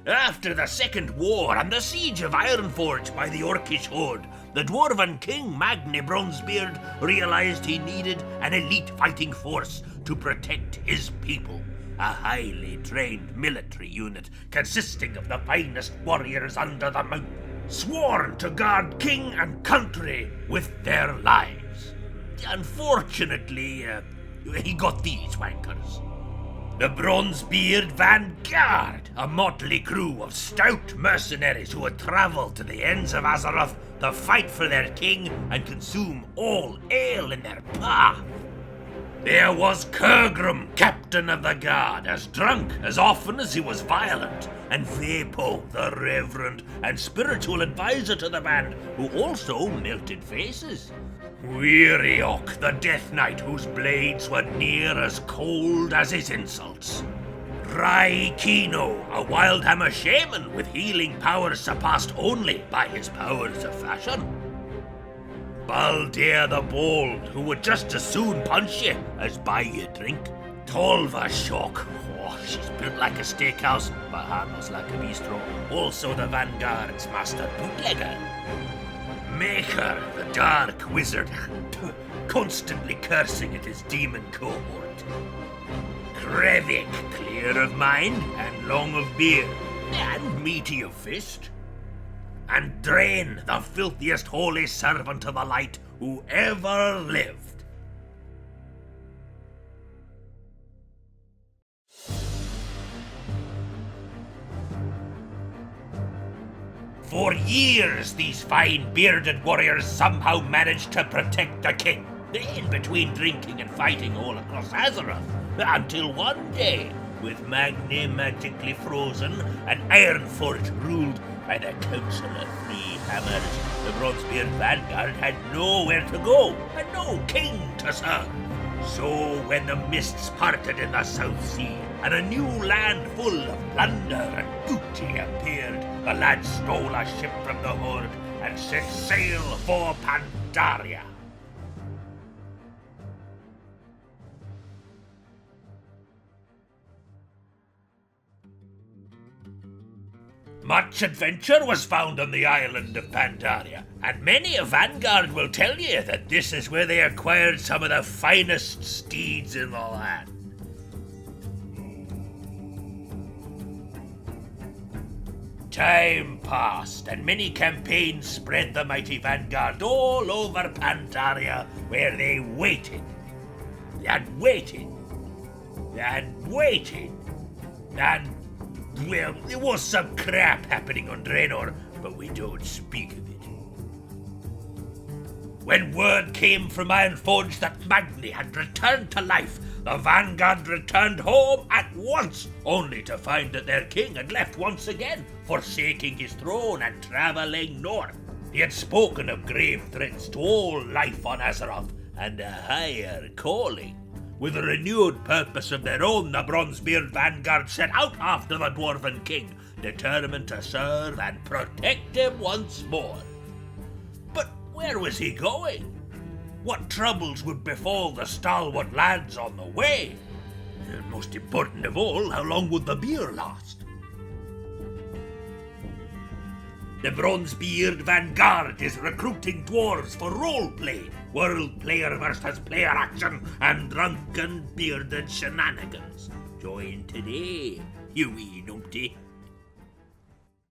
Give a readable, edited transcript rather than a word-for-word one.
After the Second War and the siege of Ironforge by the Orcish horde, the Dwarven king Magni Bronzebeard realized he needed an elite fighting force to protect his people. A highly trained military unit consisting of the finest warriors under the mountain, sworn to guard king and country with their lives. Unfortunately, he got these wankers. The Bronzebeard Vanguard, a motley crew of stout mercenaries who had travelled to the ends of Azeroth to fight for their king and consume all ale in their path. There was Kurgrim, captain of the guard, as drunk as often as he was violent, and Vapo, the reverend and spiritual advisor to the band, who also melted faces. Weariok, the Death Knight, whose blades were near as cold as his insults. Rai Kino, a Wildhammer shaman with healing powers surpassed only by his powers of fashion. Baldir the Bold, who would just as soon punch you as buy you a drink. Tolva Shock, she's built like a steakhouse, but harmless like a bistro. Also the Vanguard's master bootlegger. Maker, the dark wizard, constantly cursing at his demon cohort. Krevik, clear of mind and long of beard, and meaty of fist. And Drain, the filthiest holy servant of the light who ever lived. For years, these fine bearded warriors somehow managed to protect the king, in between drinking and fighting all across Azeroth, until one day, with Magni magically frozen and Ironforge ruled by the Council of Three Hammers, the Bronzebeard Vanguard had nowhere to go and no king to serve. So when the mists parted in the South Sea and a new land full of plunder and booty appeared, the lads stole a ship from the horde and set sail for Pandaria. Much adventure was found on the island of Pandaria, and many a Vanguard will tell you that this is where they acquired some of the finest steeds in the land. Time passed, and many campaigns spread the mighty Vanguard all over Pandaria, where they waited, and waited, and waited, and well, there was some crap happening on Draenor, but we don't speak of it. When word came from Ironforge that Magni had returned to life, the Vanguard returned home at once, only to find that their king had left once again, forsaking his throne and travelling north. He had spoken of grave threats to all life on Azeroth, and a higher calling. With a renewed purpose of their own, the Bronzebeard Vanguard set out after the Dwarven king, determined to serve and protect him once more. But where was he going? What troubles would befall the stalwart lads on the way? And most important of all, how long would the beer last? The Bronzebeard Vanguard is recruiting dwarves for roleplay, world player versus player action, and drunken bearded shenanigans. Join today, you wee numpty.